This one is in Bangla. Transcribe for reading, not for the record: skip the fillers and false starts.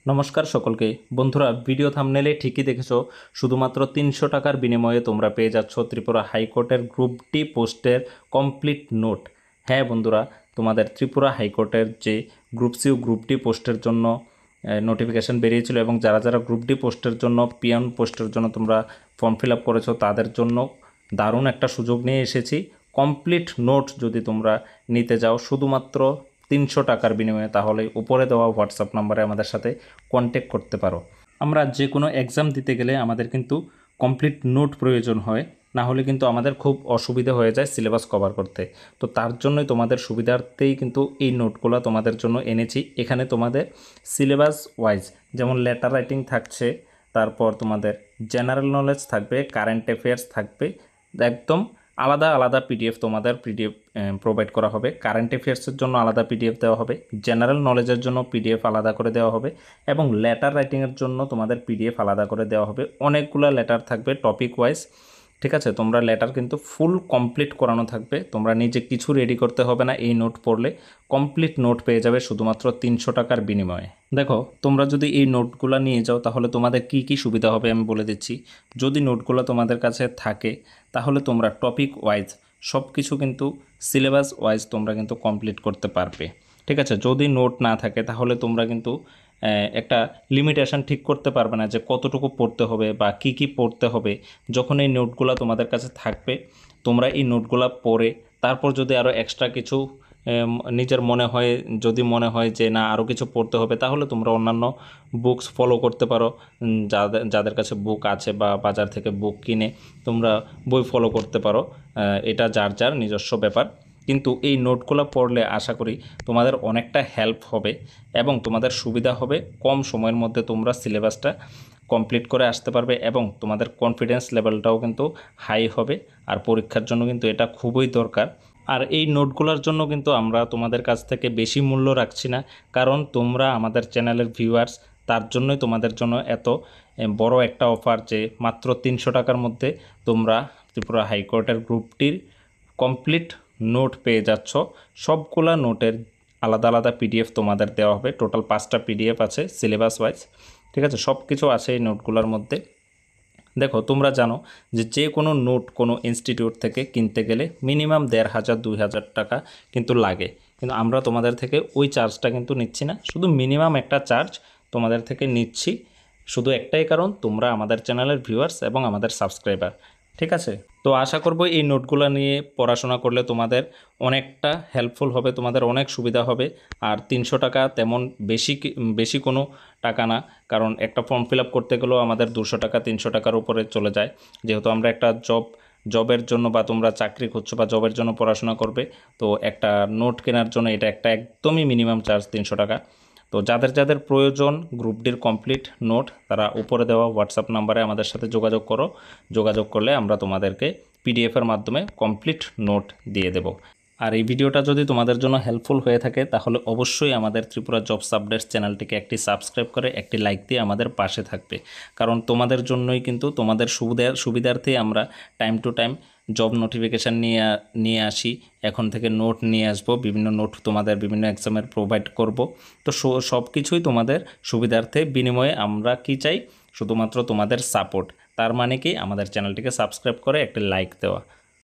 নমস্কার সকলকে বন্ধুরা, ভিডিও থাম্বনেলে ঠিকই দেখেছো, শুধুমাত্র 300 টাকার বিনিময়ে তোমরা পেয়ে যাচ্ছ ত্রিপুরা হাইকোর্টের গ্রুপ ডি পোস্টের কমপ্লিট নোট। হ্যাঁ বন্ধুরা, তোমাদের ত্রিপুরা হাইকোর্টের যে গ্রুপ সি ও গ্রুপ ডি পোস্টের জন্য নোটিফিকেশান বেরিয়েছিল এবং যারা যারা গ্রুপ ডি পোস্টের জন্য পিয়ন পোস্টের জন্য তোমরা ফর্ম ফিল আপ করেছো তাদের জন্য দারুণ একটা সুযোগ নিয়ে এসেছি। কমপ্লিট নোট যদি তোমরা নিতে যাও শুধুমাত্র 300 টাকার বিনিময়ে, তাহলে উপরে দেওয়া হোয়াটসঅ্যাপ নাম্বারে আমাদের সাথে কন্ট্যাক্ট করতে পারো। আমরা যে কোনো এক্সাম দিতে গেলে আমাদের কিন্তু কমপ্লিট নোট প্রয়োজন হয়, না হলে কিন্তু আমাদের খুব অসুবিধা হয়ে যায় সিলেবাস কভার করতে। তো তার জন্যই তোমাদের সুবিধার্থেই কিন্তু এই নোটগুলো তোমাদের জন্য এনেছি। এখানে তোমাদের সিলেবাস ওয়াইজ যেমন লেটার রাইটিং থাকছে, তারপর তোমাদের জেনারেল নলেজ থাকবে, কারেন্ট অ্যাফেয়ার্স থাকবে, একদম আলাদা আলাদা পিডিএফ তোমাদের প্রোভাইড করা হবে। কারেন্ট অ্যাফেয়ার্সের জন্য আলাদা পিডিএফ দেওয়া হবে, জেনারেল নলেজের জন্য পিডিএফ আলাদা করে দেওয়া হবে এবং লেটার রাইটিংয়ের জন্য তোমাদের পিডিএফ আলাদা করে দেওয়া হবে। অনেকগুলো লেটার থাকবে টপিক ওয়াইজ, ঠিক আছে। তোমরা লেটার কিন্তু ফুল কমপ্লিট করানো থাকবে, তোমরা নিজে কিছু রেডি করতে হবে না। এই নোট পড়লে কমপ্লিট নোট পেয়ে যাবে শুধুমাত্র 300 টাকার বিনিময়ে। দেখো, তোমরা যদি এই নোটগুলো নিয়ে যাও তাহলে তোমাদের কি কি সুবিধা হবে আমি বলে দিচ্ছি। যদি নোটগুলো তোমাদের কাছে থাকে তাহলে তোমরা টপিক ওয়াইজ সব কিছু কিন্তু সিলেবাস ওয়াইজ তোমরা কিন্তু কমপ্লিট করতে পারবে, ঠিক আছে। যদি নোট না থাকে তাহলে তোমরা কিন্তু একটা লিমিটেশন ঠিক করতে পারবে না যে কতটুকু পড়তে হবে বা কি কি পড়তে হবে। যখন এই নোটগুলো তোমাদের কাছে থাকবে, তোমরা এই নোটগুলো পড়ে তারপর যদি আরও এক্সট্রা কিছু নিজের যদি মনে হয় যে না আরও কিছু পড়তে হবে, তাহলে তোমরা অন্যান্য বুকস ফলো করতে পারো। যাদের কাছে বুক আছে বা বাজার থেকে বুক কিনে তোমরা বই ফলো করতে পারো। এটা যার যার নিজস্ব ব্যাপার, কিন্তু এই নোটগুলো পড়লে আশা করি তোমাদের অনেকটা হেল্প হবে এবং তোমাদের সুবিধা হবে। কম সময়ের মধ্যে তোমরা সিলেবাসটা কমপ্লিট করে আসতে পারবে এবং তোমাদের কনফিডেন্স লেভেলটাও কিন্তু হাই হবে। আর পরীক্ষার জন্য কিন্তু এটা খুবই দরকার। আর এই নোটগুলোর জন্য কিন্তু আমরা তোমাদের কাছ থেকে বেশি মূল্য রাখছি না, কারণ তোমরা আমাদের চ্যানেলের ভিউয়ার্স, তার জন্যই তোমাদের জন্য এত বড় একটা অফার যে মাত্র 300 টাকার মধ্যে তোমরা ত্রিপুরা হাইকোর্টের গ্রুপটির কমপ্লিট নোট পেয়ে যাচ্ছ। সবগুলা নোটের আলাদা আলাদা পিডিএফ তোমাদের দেওয়া হবে। টোটাল 5টা পিডিএফ আছে সিলেবাস ওয়াইজ, ঠিক আছে। সব কিছু আছে এই নোটগুলোর মধ্যে। দেখো, তোমরা জানো যে কোনো নোট কোনো ইনস্টিটিউট থেকে কিনতে গেলে মিনিমাম 1500-2000 টাকা কিন্তু লাগে, কিন্তু আমরা তোমাদের থেকে ওই চার্জটা কিন্তু নিচ্ছি না। শুধু মিনিমাম একটা চার্জ তোমাদের থেকে নিচ্ছি, শুধু একটাই কারণ তোমরা আমাদের চ্যানেলের ভিউয়ার্স এবং আমাদের সাবস্ক্রাইবার, ঠিক আছে। তো আশা করব এই নোটগুলো নিয়ে পড়াশোনা করলে তোমাদের অনেকটা হেল্পফুল হবে, তোমাদের অনেক সুবিধা হবে। আর 300 টাকা তেমন বেশি কোনো টাকা না, কারণ একটা ফর্ম ফিল আপ করতে গেলেও আমাদের 200 টাকা 300 টাকার উপরে চলে যায়। যেহেতু আমরা একটা জবের জন্য বা তোমরা চাকরি খুঁজছো বা জবের জন্য পড়াশোনা করবে, তো একটা নোট কেনার জন্য এটা একটা একদমই মিনিমাম চার্জ 300 টাকা। তো যাদের যাদের প্রয়োজন গ্রুপ ডির কমপ্লিট নোট, তারা উপরে দেওয়া হোয়াটসঅ্যাপ নাম্বারে আমাদের সাথে যোগাযোগ করো। যোগাযোগ করলে আমরা তোমাদেরকে পিডিএফের মাধ্যমে কমপ্লিট নোট দিয়ে দেব। আর এই ভিডিওটা যদি তোমাদের জন্য হেল্পফুল হয়ে থাকে তাহলে অবশ্যই আমাদের ত্রিপুরা জবস আপডেটস চ্যানেলটিকে একটি সাবস্ক্রাইব করে একটি লাইক দিয়ে আমাদের পাশে থাকবে, কারণ তোমাদের জন্যই কিন্তু তোমাদের সুবিধার্থে আমরা time to time job notification নিয়ে আসি। এখন থেকে নোট নিয়ে আসবো, বিভিন্ন নোট তোমাদের বিভিন্ন এক্সামের প্রোভাইড করব। তো সব কিছুই তোমাদের সুবিধার্থে, বিনিময়ে আমরা কি চাই? শুধুমাত্র তোমাদের সাপোর্ট। তার মানে কি? আমাদের চ্যানেলটিকে সাবস্ক্রাইব করে একটি লাইক দেওয়া।